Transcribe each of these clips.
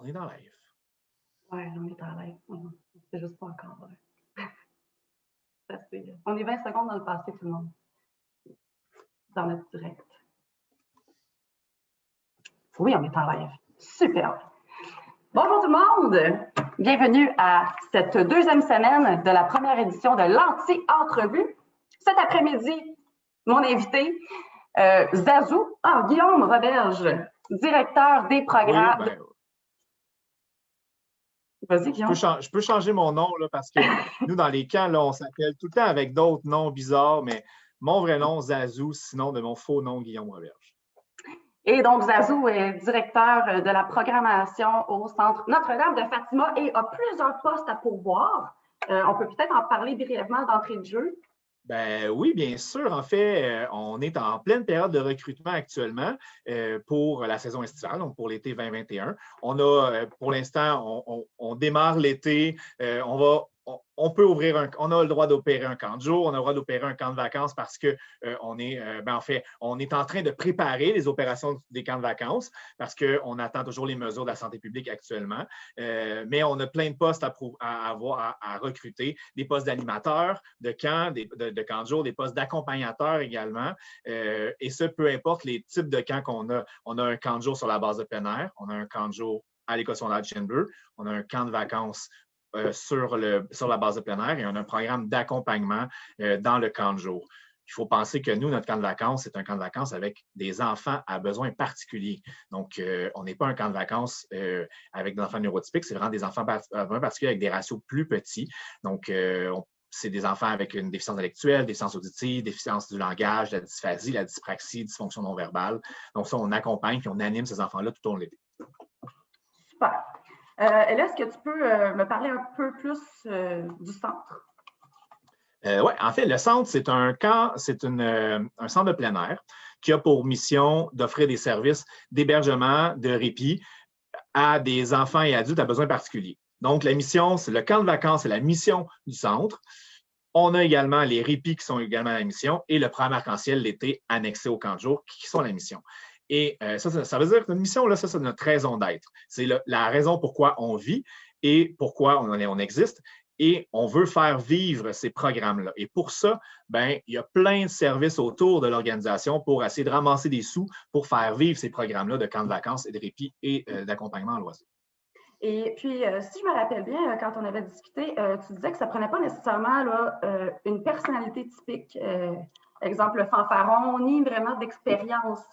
est dans live. Oui, on est en live. C'est juste pas encore vrai. On est 20 secondes dans le passé, tout le monde. Dans notre direct. Oui, on est en live. Super. Bonjour tout le monde. Bienvenue à cette deuxième semaine de la première édition de l'Anti-Entrevue. Cet après-midi, mon invité, Zazou, Guillaume Roberge, directeur des programmes. Oui, Vas-y, Guillaume. Je peux changer mon nom là, parce que nous, dans les camps, là, on s'appelle tout le temps avec d'autres noms bizarres, mais mon vrai nom, Zazou, sinon de mon faux nom, Guillaume Roberge. Et donc, Zazou est directeur de la programmation au Centre Notre-Dame de Fatima et a plusieurs postes à pourvoir. On peut peut-être en parler brièvement d'entrée de jeu. Ben oui, bien sûr. En fait, on est en pleine période de recrutement actuellement pour la saison estivale, donc pour l'été 2021. On a, pour l'instant, on démarre l'été. On peut ouvrir on a le droit d'opérer un camp de jour, on a le droit d'opérer un camp de vacances parce que on est en train de préparer les opérations des camps de vacances parce qu'on attend toujours les mesures de la santé publique actuellement. Mais on a plein de postes à recruter, des postes d'animateurs de camp, de camp de jour, des postes d'accompagnateurs également. Et ce, peu importe les types de camps qu'on a. On a un camp de jour sur la base de plein air, on a un camp de jour à l'École secondaire de Chêne-Bleu, on a un camp de vacances sur la base de plein air et on a un programme d'accompagnement dans le camp de jour. Il faut penser que nous, notre camp de vacances, c'est un camp de vacances avec des enfants à besoins particuliers. Donc, on n'est pas un camp de vacances avec des enfants neurotypiques, c'est vraiment des enfants à besoins particuliers avec des ratios plus petits. Donc, c'est des enfants avec une déficience intellectuelle, déficience auditive, déficience du langage, la dysphasie, la dyspraxie, dysfonction non verbale. Donc, ça, on accompagne et on anime ces enfants-là tout au long de l'été. Super. Ella, est-ce que tu peux me parler un peu plus du centre? Oui, en fait, le centre, c'est un camp, c'est un centre de plein air qui a pour mission d'offrir des services d'hébergement, de répit à des enfants et adultes à besoins particuliers. Donc, la mission, c'est le camp de vacances, c'est la mission du centre. On a également les répits qui sont également la mission et le programme arc-en-ciel l'été annexé au camp de jour qui sont la mission. Et ça veut dire que notre mission, là, ça, c'est notre raison d'être. C'est la raison pourquoi on vit et pourquoi on existe. Et on veut faire vivre ces programmes-là. Et pour ça, il y a plein de services autour de l'organisation pour essayer de ramasser des sous pour faire vivre ces programmes-là de camps de vacances et de répit et d'accompagnement en loisirs. Et puis, si je me rappelle bien, quand on avait discuté, tu disais que ça ne prenait pas nécessairement là, une personnalité typique, exemple le fanfaron, ni vraiment d'expérience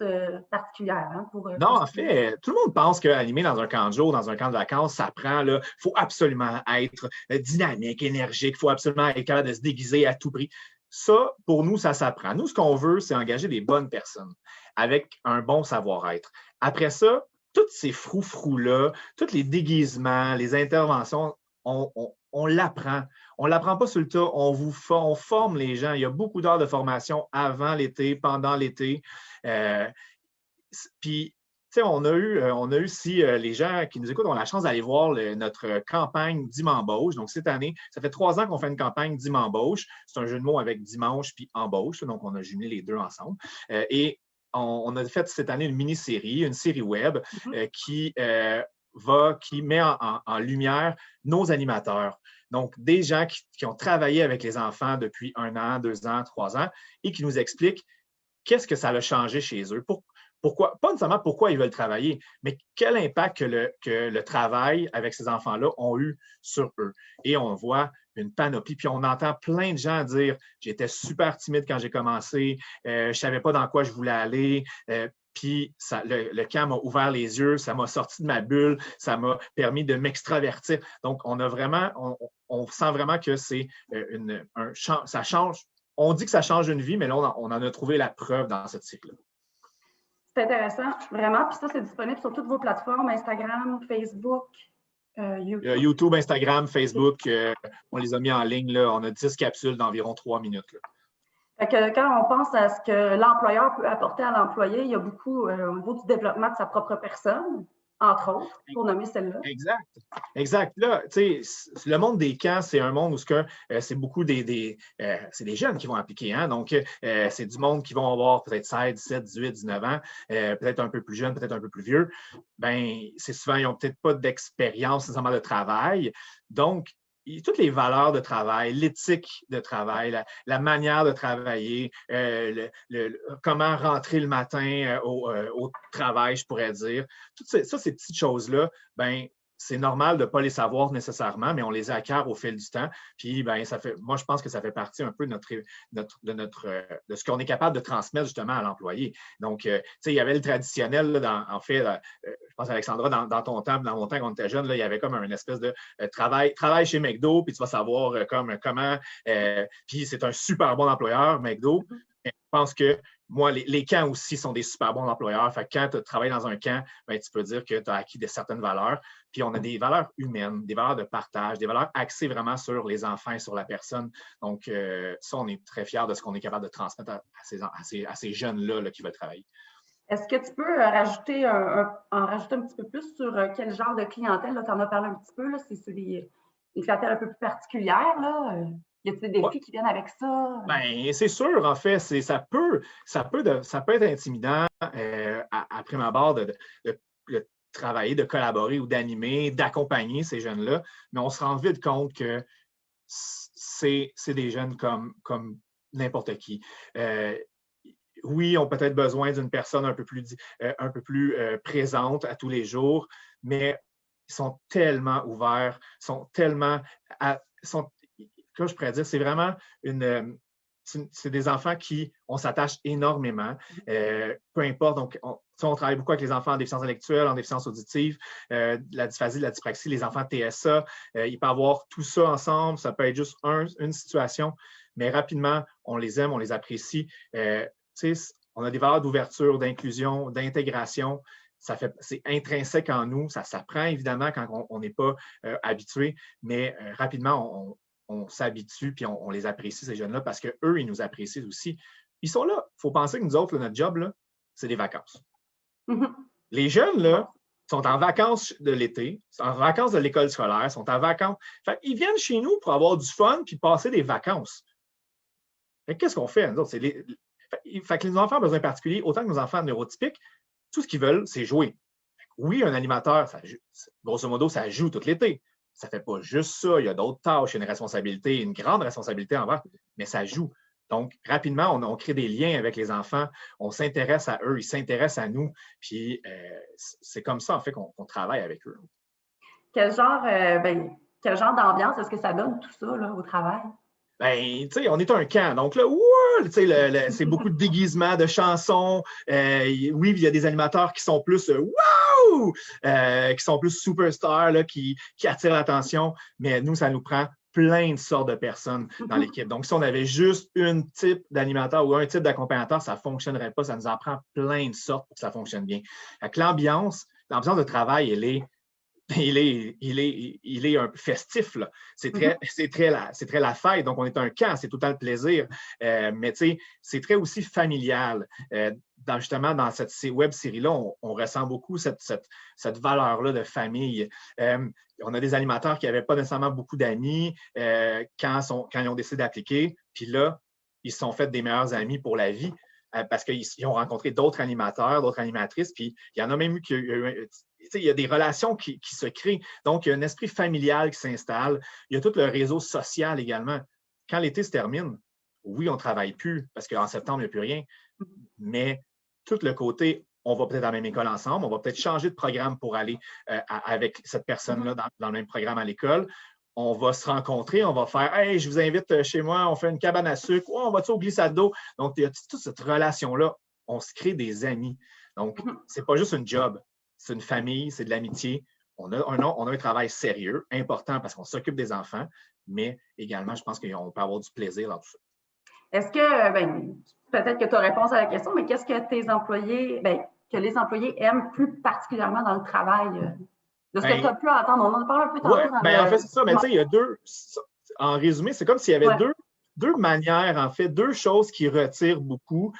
particulière. Hein, non, en fait, tout le monde pense qu'animer dans un camp de jour, dans un camp de vacances, ça prend, il faut absolument être dynamique, énergique, il faut absolument être capable de se déguiser à tout prix. Ça, pour nous, ça s'apprend. Nous, ce qu'on veut, c'est engager des bonnes personnes avec un bon savoir-être. Après ça, tous ces froufrous-là, tous les déguisements, les interventions, on l'apprend. On ne l'apprend pas sur le tas, on forme les gens. Il y a beaucoup d'heures de formation avant l'été, pendant l'été. Puis, tu sais, on a eu, si les gens qui nous écoutent ont la chance d'aller voir notre campagne Dim-embauche. Donc, cette année, ça fait 3 ans qu'on fait une campagne Dim-embauche. C'est un jeu de mots avec dimanche puis embauche. Donc, on a jumelé les deux ensemble. Et on a fait cette année une mini-série, une série web qui met en lumière nos animateurs. Donc, des gens qui ont travaillé avec les enfants depuis 1 an, 2 ans, 3 ans et qui nous expliquent qu'est-ce que ça a changé chez eux. Pourquoi, pas nécessairement pourquoi ils veulent travailler, mais quel impact que le travail avec ces enfants-là ont eu sur eux. Et on voit une panoplie, puis on entend plein de gens dire « J'étais super timide quand j'ai commencé, je ne savais pas dans quoi je voulais aller. Puis le camp m'a ouvert les yeux, ça m'a sorti de ma bulle, ça m'a permis de m'extravertir. » Donc, on sent vraiment que c'est ça change. On dit que ça change une vie, mais là, on en a trouvé la preuve dans cette cycle-là. C'est intéressant, vraiment. Puis ça, c'est disponible sur toutes vos plateformes, Instagram, Facebook, YouTube. YouTube, Instagram, Facebook, on les a mis en ligne. Là, on a 10 capsules d'environ 3 minutes. Là. Fait que quand on pense à ce que l'employeur peut apporter à l'employé, il y a beaucoup au niveau du développement de sa propre personne, entre autres, pour nommer celle-là. Exact. Exact. Là, tu sais, le monde des camps, c'est un monde où c'est beaucoup c'est des jeunes qui vont appliquer. Hein? Donc, c'est du monde qui vont avoir peut-être 16, 17, 18, 19 ans, peut-être un peu plus jeunes, peut-être un peu plus vieux. Ben, c'est souvent, ils n'ont peut-être pas d'expérience nécessairement de travail. Donc, toutes les valeurs de travail, l'éthique de travail, la manière de travailler, comment rentrer le matin au travail, je pourrais dire. Ces petites choses-là, ben, c'est normal de ne pas les savoir nécessairement, mais on les acquiert au fil du temps. Puis, ben, moi, je pense que ça fait partie un peu de ce qu'on est capable de transmettre justement à l'employé. Donc, tu sais, il y avait le traditionnel, là, je pense, Alexandra, dans ton temps, dans mon temps, quand on était jeune, là, il y avait comme une espèce de travail chez McDo, puis tu vas savoir comment. Puis c'est un super bon employeur, McDo. Je pense que moi, les camps aussi sont des super bons employeurs. Fait que quand tu travailles dans un camp, ben, tu peux dire que tu as acquis certaines valeurs. Puis on a des valeurs humaines, des valeurs de partage, des valeurs axées vraiment sur les enfants et sur la personne. Donc, ça, on est très fiers de ce qu'on est capable de transmettre à ces jeunes-là là, qui veulent travailler. Est-ce que tu peux rajouter un petit peu plus sur quel genre de clientèle? Tu en as parlé un petit peu, c'est des clientèles un peu plus particulières. Là. Y a-t-il des défis qui viennent avec ça? Bien, c'est sûr, en fait, ça peut être intimidant après ma barre de travailler, de collaborer ou d'animer, d'accompagner ces jeunes-là, mais on se rend vite compte que c'est des jeunes comme n'importe qui. Oui, ont peut-être besoin d'une personne un peu plus présente à tous les jours, mais ils sont tellement ouverts, comme je pourrais dire, c'est vraiment c'est des enfants on s'attache énormément, peu importe. Donc, on travaille beaucoup avec les enfants en déficience intellectuelle, en déficience auditive, la dysphasie, la dyspraxie, les enfants TSA. Il peut y avoir tout ça ensemble. Ça peut être juste une situation, mais rapidement, on les aime, on les apprécie. On a des valeurs d'ouverture, d'inclusion, d'intégration. C'est intrinsèque en nous. Ça s'apprend évidemment quand on n'est pas habitué, mais rapidement, on s'habitue puis on les apprécie, ces jeunes-là, parce qu'eux, ils nous apprécient aussi. Ils sont là. Il faut penser que nous autres, notre job, là, c'est des vacances. Les jeunes, là, sont en vacances de l'été, sont en vacances de l'école scolaire, sont en vacances. Ils viennent chez nous pour avoir du fun puis passer des vacances. Qu'est-ce qu'on fait, nous autres? Que les enfants ont besoin particuliers, autant que nos enfants neurotypiques, tout ce qu'ils veulent, c'est jouer. Oui, un animateur, grosso modo, ça joue tout l'été. Ça ne fait pas juste ça. Il y a d'autres tâches, une responsabilité, une grande responsabilité envers, mais ça joue. Donc, rapidement, on crée des liens avec les enfants. On s'intéresse à eux, ils s'intéressent à nous. Puis, c'est comme ça, en fait, qu'on travaille avec eux. Quel genre d'ambiance est-ce que ça donne tout ça là, au travail? Ben, tu sais, on est un camp. Donc là, c'est beaucoup de déguisements, de chansons. Oui, il y a des animateurs qui sont plus wow! Qui sont plus superstars, là, qui attirent l'attention. Mais nous, ça nous prend plein de sortes de personnes dans l'équipe. Donc, si on avait juste un type d'animateur ou un type d'accompagnateur, ça ne fonctionnerait pas. Ça nous en prend plein de sortes pour que ça fonctionne bien. L'ambiance de travail, il est un peu festif. C'est très la fête. Donc, on est un camp, c'est tout le temps le plaisir. Mais tu sais, c'est très aussi familial. Justement, dans cette web série-là, on ressent beaucoup cette valeur-là de famille. On a des animateurs qui n'avaient pas nécessairement beaucoup d'amis quand ils ont décidé d'appliquer. Puis là, ils se sont fait des meilleurs amis pour la vie parce qu'ils ont rencontré d'autres animateurs, d'autres animatrices. Puis il y en a même eu qui il y a des relations qui se créent. Donc, il y a un esprit familial qui s'installe. Il y a tout le réseau social également. Quand l'été se termine, oui, on ne travaille plus parce qu'en septembre, il n'y a plus rien. Mais tout le côté, on va peut-être à la même école ensemble, on va peut-être changer de programme pour aller avec cette personne-là dans le même programme à l'école. On va se rencontrer, on va faire « Hey, je vous invite chez moi, on fait une cabane à sucre, on va-tu au glissade d'eau? » Donc, il y a toute cette relation-là. On se crée des amis. Donc, ce n'est pas juste une job. C'est une famille, c'est de l'amitié. On a un travail sérieux, important parce qu'on s'occupe des enfants, mais également, je pense qu'on peut avoir du plaisir dans tout ça. Est-ce que, peut-être que tu as réponse à la question, mais qu'est-ce que que les employés aiment plus particulièrement dans le travail? De ce que tu as pu entendre, on en parle un peu tantôt. En fait, c'est ça. Mais tu sais, il y a en résumé, c'est comme s'il y avait deux manières, en fait, deux choses qui retirent beaucoup.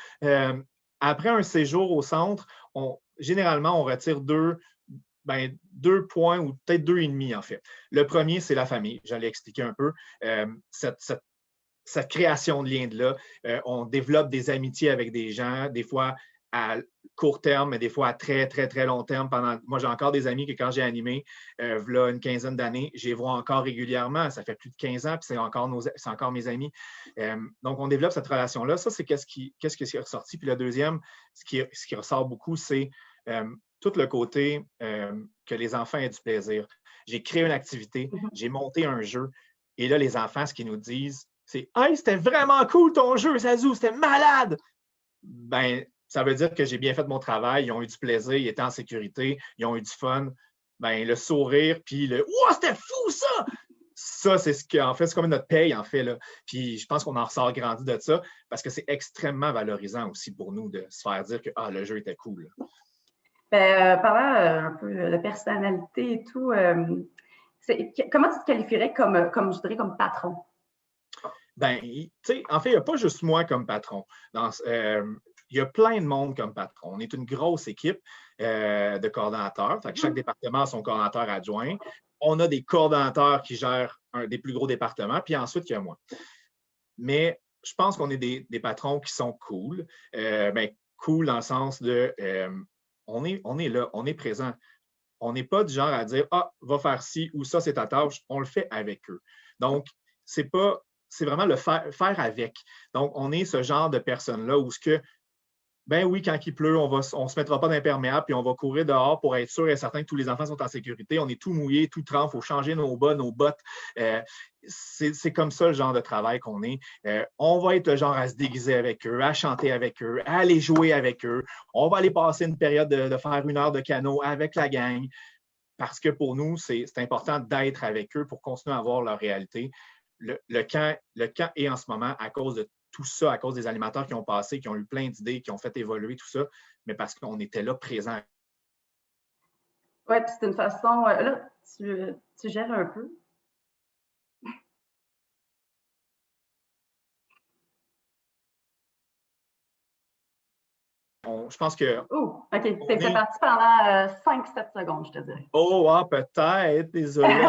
Après un séjour au centre, généralement, on retire ben, 2 points ou peut-être 2,5 en fait. Le premier, c'est la famille. J'allais expliquer un peu. Cette création de liens-là, on développe des amitiés avec des gens, des fois à court terme, mais des fois à très, très, très long terme. Moi, j'ai encore des amis que quand j'ai animé, là, une quinzaine d'années, je les vois encore régulièrement. Ça fait plus de 15 ans, puis c'est encore mes amis. Donc, on développe cette relation-là. Ça, c'est qu'est-ce qui est ressorti. Puis le deuxième, ce qui ressort beaucoup, c'est tout le côté que les enfants aient du plaisir. J'ai créé une activité, j'ai monté un jeu, et là, les enfants, ce qu'ils nous disent, c'est « Hey, c'était vraiment cool ton jeu, Zazou, c'était malade! » Ben, ça veut dire que j'ai bien fait mon travail, ils ont eu du plaisir, ils étaient en sécurité, ils ont eu du fun. Ben, le sourire, puis le « Wow, c'était fou ça! » Ça, c'est ce qu'en fait, c'est comme notre paye, en fait. Là. Puis je pense qu'on en ressort grandi de ça parce que c'est extrêmement valorisant aussi pour nous de se faire dire que le jeu était cool. Parlant un peu de personnalité et tout, comment tu te qualifierais je dirais, comme patron? Ben, tu sais, en fait, il n'y a pas juste moi comme patron. Il y a plein de monde comme patron. On est une grosse équipe de coordonnateurs. Fait que chaque département a son coordonnateur adjoint. On a des coordonnateurs qui gèrent des plus gros départements, puis ensuite, il y a moi. Mais je pense qu'on est des patrons qui sont cool. Cool dans le sens de on est là, on est présent. On n'est pas du genre à dire va faire ci ou ça, c'est ta tâche. On le fait avec eux. Donc, c'est vraiment le faire avec. Donc, on est ce genre de personnes-là où ben oui, quand il pleut, on ne se mettra pas d'imperméable, puis on va courir dehors pour être sûr et certain que tous les enfants sont en sécurité. On est tout mouillé, tout trempe, il faut changer nos bas, nos bottes. C'est comme ça le genre de travail qu'on est. On va être le genre à se déguiser avec eux, à chanter avec eux, à aller jouer avec eux. On va aller passer une période de faire 1 heure de canot avec la gang, parce que pour nous, c'est important d'être avec eux pour continuer à voir leur réalité. Le camp est en ce moment à cause de tout ça, à cause des animateurs qui ont passé, qui ont eu plein d'idées, qui ont fait évoluer tout ça, mais parce qu'on était là présents. Oui, puis c'est une façon. Là, tu gères un peu. Je pense que. Oh, OK. C'est parti pendant 5-7 secondes, je te dirais. Peut-être. Désolé.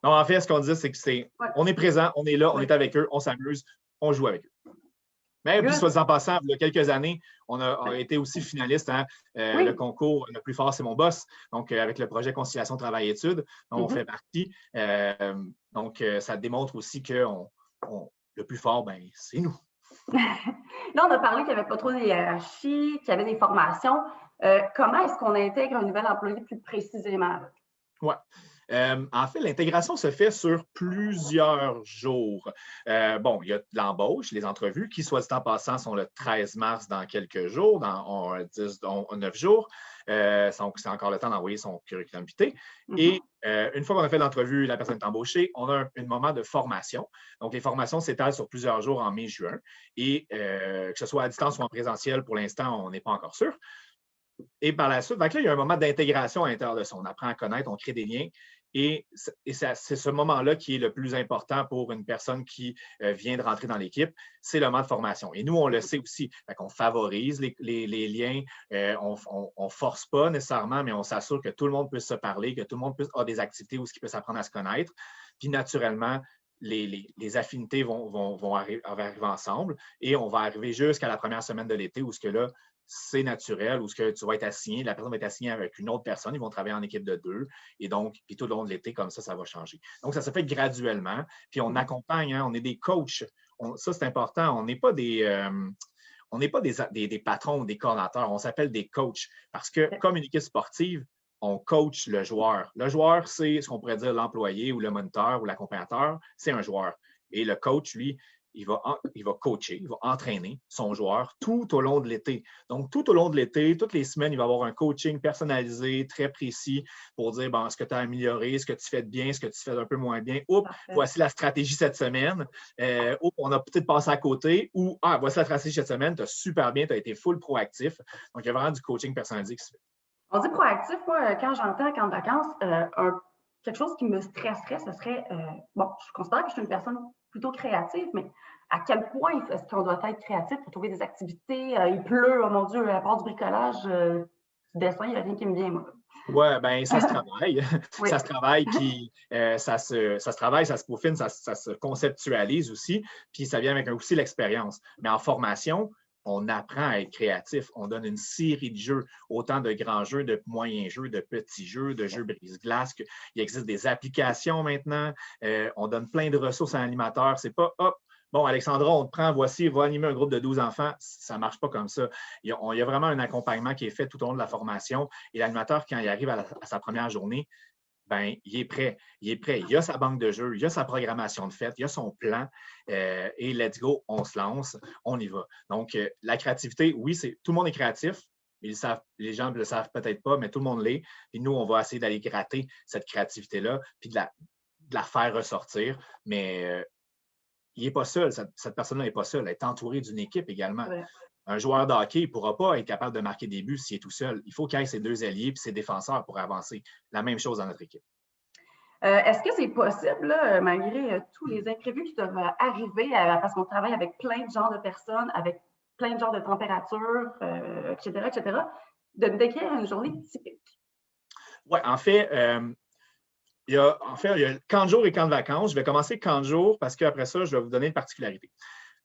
En fait, ce qu'on disait, c'est que on est présent, on est là, on est avec eux, on s'amuse, on joue avec eux. Mais puis, soit en passant, il y a quelques années, on a été aussi finaliste. Le concours le plus fort, c'est mon boss. Donc, avec le projet Conciliation Travail-Études, dont on fait partie. Donc, ça démontre aussi que le plus fort, ben, c'est nous. Là, on a parlé qu'il n'y avait pas trop de hiérarchie, qu'il y avait des formations. Comment est-ce qu'on intègre un nouvel employé plus précisément? Oui. En fait, l'intégration se fait sur plusieurs jours. Il y a l'embauche, les entrevues, qui, soit dit en passant, sont le 13 mars dans quelques jours, dans 9 jours. Donc, c'est encore le temps d'envoyer son curriculum vitae. Et une fois qu'on a fait l'entrevue, la personne est embauchée, on a un moment de formation. Donc, les formations s'étalent sur plusieurs jours en mai-juin. Et que ce soit à distance ou en présentiel, pour l'instant, on n'est pas encore sûr. Et par la suite, donc là, il y a un moment d'intégration à l'intérieur de ça. On apprend à connaître, on crée des liens. Et c'est ce moment-là qui est le plus important pour une personne qui vient de rentrer dans l'équipe, c'est le moment de formation. Et nous, on le sait aussi. On favorise les liens, on ne force pas nécessairement, mais on s'assure que tout le monde puisse se parler, que tout le monde a des activités où il peut s'apprendre à se connaître. Puis naturellement, les affinités vont arriver ensemble et on va arriver jusqu'à la première semaine de l'été où là, c'est naturel, où tu vas être assigné, la personne va être assignée avec une autre personne, ils vont travailler en équipe de 2, et donc, puis tout au long de l'été, comme ça va changer. Donc, ça se fait graduellement, puis on accompagne, on est des coachs. Ça, c'est important. On n'est pas des patrons ou des coordonnateurs, on s'appelle des coachs, parce que comme une équipe sportive, on coach le joueur. Le joueur, c'est ce qu'on pourrait dire l'employé ou le moniteur ou l'accompagnateur, c'est un joueur. Et le coach, lui, il va coacher, il va entraîner son joueur tout au long de l'été. Donc, tout au long de l'été, toutes les semaines, il va avoir un coaching personnalisé, très précis pour dire ce que tu as amélioré, ce que tu fais de bien, ce que tu fais d'un peu moins bien. Oups, voici la stratégie cette semaine. On a peut-être passé à côté. Ou, voici la stratégie cette semaine, tu as super bien, tu as été full proactif. Donc, il y a vraiment du coaching personnalisé qui se fait. On dit proactif, moi, quand j'entends camp de vacances, quelque chose qui me stresserait, ce serait, je considère que je suis une personne plutôt créative, mais à quel point est-ce qu'on doit être créatif pour trouver des activités? Il pleut, oh mon Dieu, à part du bricolage, du dessin, il n'y a rien qui me vient, moi. Oui, bien, ça se travaille. Oui. Ça se travaille, puis ça se travaille, ça se peaufine, ça se conceptualise aussi, puis ça vient avec aussi l'expérience. Mais en formation, on apprend à être créatif. On donne une série de jeux, autant de grands jeux, de moyens jeux, de petits jeux, de jeux brise-glace. Il existe des applications maintenant. On donne plein de ressources à l'animateur. C'est pas, hop, bon, Alexandra, on te prend, voici, va animer un groupe de 12 enfants. Ça ne marche pas comme ça. Il y a vraiment un accompagnement qui est fait tout au long de la formation. Et l'animateur, quand il arrive à sa première journée, ben, il est prêt. Il est prêt. Il a sa banque de jeux, il a sa programmation de fête, il a son plan. Et let's go, on se lance, on y va. Donc, la créativité, oui, tout le monde est créatif. Les gens ne le savent peut-être pas, mais tout le monde l'est. Puis nous, on va essayer d'aller gratter cette créativité-là, puis de la faire ressortir. Mais il n'est pas seul. Cette personne-là n'est pas seule. Elle est entourée d'une équipe également. Ouais. Un joueur de hockey ne pourra pas être capable de marquer des buts s'il est tout seul. Il faut qu'il ait ses deux alliés et ses défenseurs pour avancer. La même chose dans notre équipe. Est-ce que c'est possible, là, malgré tous les imprévus qui doivent arriver, parce qu'on travaille avec plein de genres de personnes, avec plein de genres de températures, etc., de décrire une journée typique? Oui, en fait, il y a camp de jour et camp de vacances. Je vais commencer camp de jour parce qu'après ça, je vais vous donner une particularité.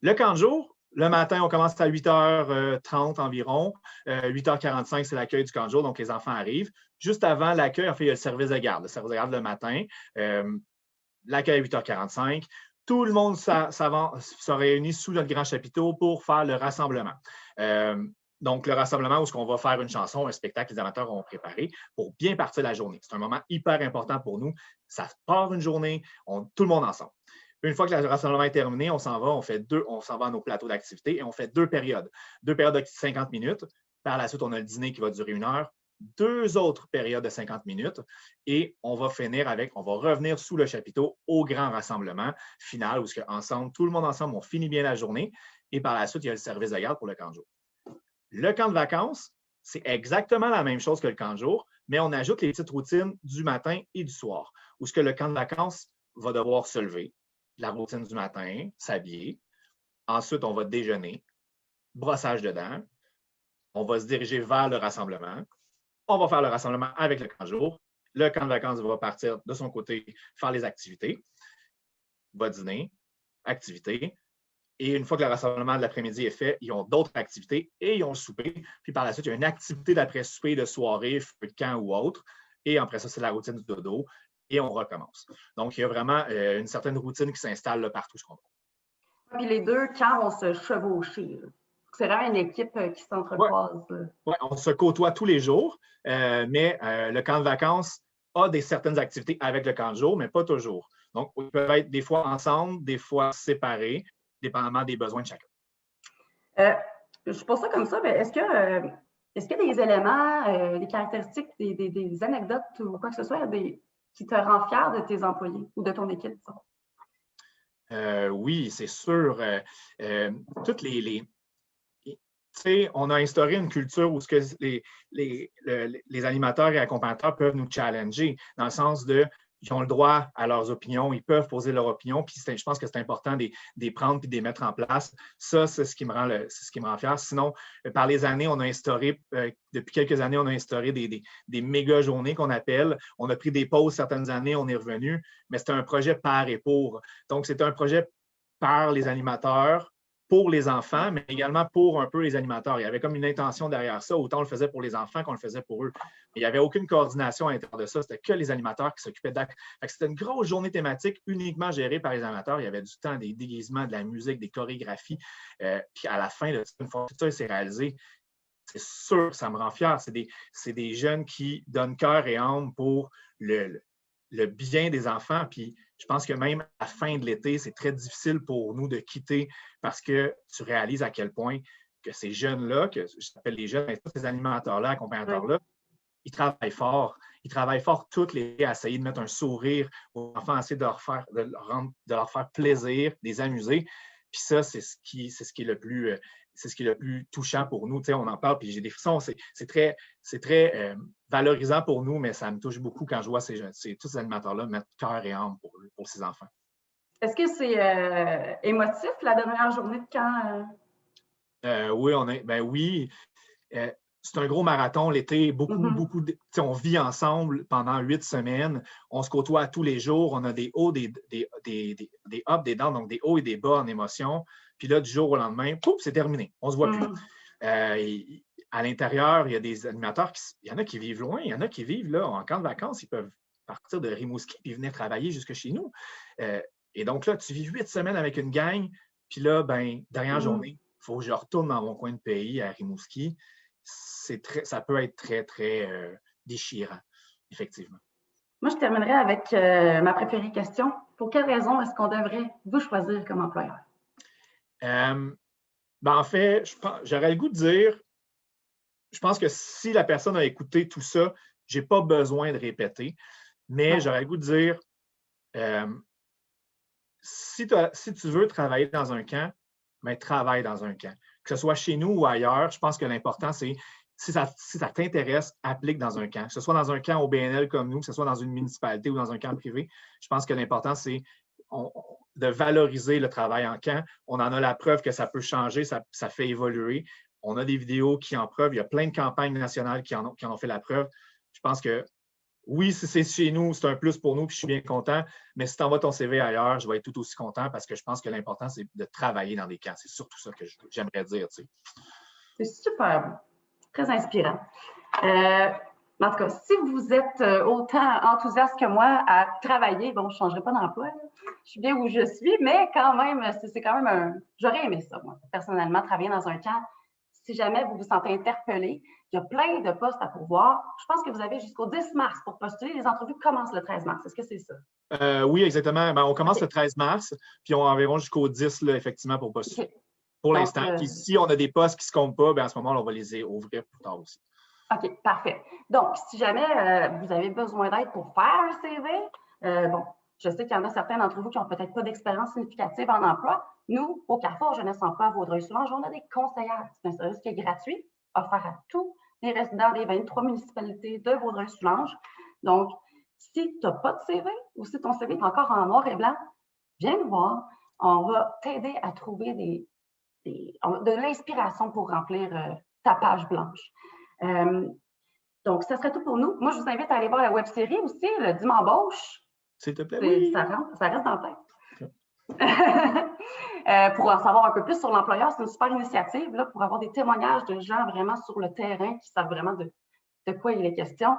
Le camp de jour, le matin, on commence à 8h30 environ. 8h45, c'est l'accueil du camp de jour, donc les enfants arrivent. Juste avant l'accueil, en fait, il y a le service de garde. Le service de garde le matin, l'accueil à 8h45. Tout le monde se réunit sous notre grand chapiteau pour faire le rassemblement. Donc, le rassemblement où on va faire une chanson, un spectacle que les amateurs ont préparé pour bien partir la journée. C'est un moment hyper important pour nous. Ça part une journée, tout le monde ensemble. Une fois que le rassemblement est terminé, on s'en va à nos plateaux d'activité et on fait deux périodes. Deux périodes de 50 minutes. Par la suite, on a le dîner qui va durer 1 heure. Deux autres périodes de 50 minutes et on va revenir sous le chapiteau au grand rassemblement final où ensemble, tout le monde ensemble, on finit bien la journée et par la suite, il y a le service de garde pour le camp de jour. Le camp de vacances, c'est exactement la même chose que le camp de jour, mais on ajoute les petites routines du matin et du soir où le camp de vacances va devoir se lever, la routine du matin, s'habiller. Ensuite, on va déjeuner, brossage de dents. On va se diriger vers le rassemblement. On va faire le rassemblement avec le camp de jour. Le camp de vacances va partir de son côté faire les activités. Va dîner, activités. Et une fois que le rassemblement de l'après-midi est fait, ils ont d'autres activités et ils ont le souper. Puis par la suite, il y a une activité d'après-souper, de soirée, feu de camp ou autre. Et après ça, c'est la routine du dodo. Et on recommence. Donc, il y a vraiment une certaine routine qui s'installe là, partout ce qu'on a. Puis les deux camps vont se chevaucher. C'est vraiment une équipe qui s'entrecroise. Ouais, on se côtoie tous les jours, mais le camp de vacances a certaines activités avec le camp de jour, mais pas toujours. Donc, ils peuvent être des fois ensemble, des fois séparés, dépendamment des besoins de chacun. Je pose ça comme ça, mais est-ce qu'il y a des éléments, des caractéristiques, des anecdotes ou quoi que ce soit qui te rend fier de tes employés ou de ton équipe? Oui, c'est sûr. Toutes on a instauré une culture où les animateurs et accompagnateurs peuvent nous challenger dans le sens ils ont le droit à leurs opinions, ils peuvent poser leur opinion, puis je pense que c'est important de les prendre et de les mettre en place. Ça, c'est ce qui me rend fier. Sinon, par les années, on a instauré, depuis quelques années, on a instauré des méga journées qu'on appelle. On a pris des pauses certaines années, on est revenu, mais c'était un projet par et pour. Donc, c'était un projet par les animateurs, pour les enfants, mais également pour un peu les animateurs. Il y avait comme une intention derrière ça. Autant on le faisait pour les enfants qu'on le faisait pour eux. Il n'y avait aucune coordination à l'intérieur de ça. C'était que les animateurs qui s'occupaient d'actes. C'était une grosse journée thématique uniquement gérée par les animateurs. Il y avait du temps, des déguisements, de la musique, des chorégraphies. Puis à la fin, une fois que tout ça s'est réalisé, c'est sûr, ça me rend fier. C'est des jeunes qui donnent cœur et âme pour le bien des enfants. Puis je pense que même à la fin de l'été, c'est très difficile pour nous de quitter parce que tu réalises à quel point que ces jeunes-là, que j'appelle les jeunes, mais tous ces animateurs-là, accompagnateurs-là, ils travaillent fort. Ils travaillent fort toutes les à essayer de mettre un sourire aux enfants, à essayer de leur faire plaisir, de les amuser. Puis ça, c'est ce qui est le plus touchant pour nous. On en parle, puis j'ai des frissons. C'est très valorisant pour nous, mais ça me touche beaucoup quand je vois tous ces animateurs-là mettre cœur et âme pour ces enfants. Est-ce que c'est émotif, la dernière journée de camp? Oui, oui. c'est un gros marathon. L'été, on vit ensemble pendant 8 semaines. On se côtoie tous les jours. On a des hauts, des ups, des downs, donc des hauts et des bas en émotion. Puis là, du jour au lendemain, pouf, c'est terminé. On ne se voit plus. À l'intérieur, il y a des animateurs, il y en a qui vivent loin, il y en a qui vivent là, en camp de vacances. Ils peuvent partir de Rimouski et venir travailler jusque chez nous. Et donc là, tu vis 8 semaines avec une gang. Puis là, dernière journée, il faut que je retourne dans mon coin de pays, à Rimouski. Ça peut être très, très déchirant, effectivement. Moi, je terminerai avec ma préférée question. Pour quelle raison est-ce qu'on devrait vous choisir comme employeur? En fait, j'aurais le goût de dire, je pense que si la personne a écouté tout ça, je n'ai pas besoin de répéter, mais j'aurais le goût de dire, si tu veux travailler dans un camp, travaille dans un camp. Que ce soit chez nous ou ailleurs, je pense que l'important, c'est, si ça t'intéresse, applique dans un camp. Que ce soit dans un camp au BNL comme nous, que ce soit dans une municipalité ou dans un camp privé, je pense que l'important, c'est de valoriser le travail en camp. On en a la preuve que ça peut changer, ça fait évoluer. On a des vidéos qui en prouvent. Il y a plein de campagnes nationales qui en ont fait la preuve. Je pense que oui, si c'est chez nous, c'est un plus pour nous, puis je suis bien content. Mais si tu envoies ton CV ailleurs, je vais être tout aussi content parce que je pense que l'important, c'est de travailler dans des camps. C'est surtout ça que j'aimerais dire. Tu sais. C'est super beau. Très inspirant. En tout cas, si vous êtes autant enthousiaste que moi à travailler, bon, je ne changerai pas d'emploi. Je suis bien où je suis, mais quand même, c'est quand même j'aurais aimé ça, moi, personnellement, travailler dans un camp. Si jamais vous vous sentez interpellé, il y a plein de postes à pourvoir. Je pense que vous avez jusqu'au 10 mars pour postuler. Les entrevues commencent le 13 mars. Est-ce que c'est ça? Oui, exactement. On commence le 13 mars, puis on a environ jusqu'au 10, là, effectivement, pour postuler. Okay. Pour l'instant. Puis si on a des postes qui ne se comptent pas, à ce moment-là, on va les ouvrir plus tard aussi. OK, parfait. Donc, si jamais vous avez besoin d'aide pour faire un CV, je sais qu'il y en a certains d'entre vous qui n'ont peut-être pas d'expérience significative en emploi. Nous, au Carrefour Jeunesse Emploi à Vaudreuil-Soulanges, on a des conseillères. C'est un service qui est gratuit, offert à tous les résidents des 23 municipalités de Vaudreuil-Soulanges. Donc, si tu n'as pas de CV ou si ton CV est encore en noir et blanc, viens nous voir. On va t'aider à trouver de l'inspiration pour remplir ta page blanche. Donc, ça serait tout pour nous. Moi, je vous invite à aller voir la web-série aussi, le Dis m'embauche. S'il te plaît, oui. Ça reste dans la tête. Pour en savoir un peu plus sur l'employeur, c'est une super initiative là, pour avoir des témoignages de gens vraiment sur le terrain qui savent vraiment de quoi il est question.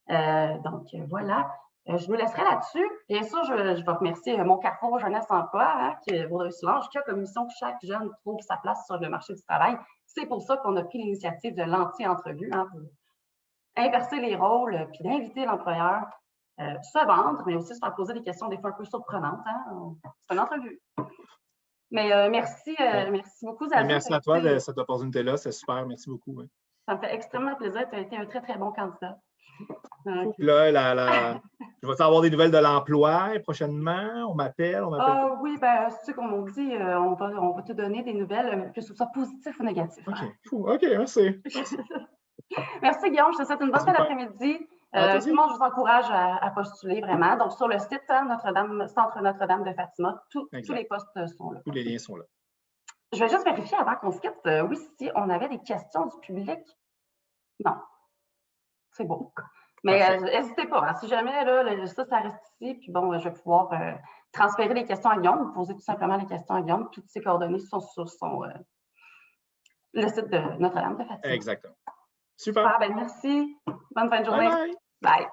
Donc, voilà. Je vous laisserai là-dessus. Bien sûr, je vais remercier mon Carrefour Jeunesse Emploi, qui est Vaudreuil-Soulanges, qui a comme mission que chaque jeune trouve sa place sur le marché du travail. C'est pour ça qu'on a pris l'initiative de l'anti-entrevue, pour inverser les rôles, puis d'inviter l'employeur se vendre, mais aussi se faire poser des questions des fois un peu surprenantes. C'est une entrevue. Mais merci beaucoup, Zazu. Merci à toi de cette opportunité-là. C'est super. Merci beaucoup. Oui. Ça me fait extrêmement plaisir. Tu as été un très, très bon candidat. Donc, là, je vais avoir des nouvelles de l'emploi prochainement. On m'appelle. Oui, c'est comme on dit, on va te donner des nouvelles, que ce soit positif ou négatif. OK, merci. Merci, Guillaume. Je te souhaite une bonne fin d'après-midi. Tout le monde, je vous encourage à postuler vraiment. Donc, sur le site Centre Notre-Dame de Fatima, tous les postes sont là. Tous les liens sont là. Je vais juste vérifier avant qu'on se quitte, oui, si on avait des questions du public. Non. C'est beau. Mais n'hésitez pas. Si jamais, là, ça reste ici, puis bon, je vais pouvoir transférer les questions à Guillaume, poser tout simplement les questions à Guillaume. Toutes ces coordonnées sont sur le site de Notre-Dame de Fatima. Exactement. Super. Merci. Bonne fin de journée. Bye. Bye.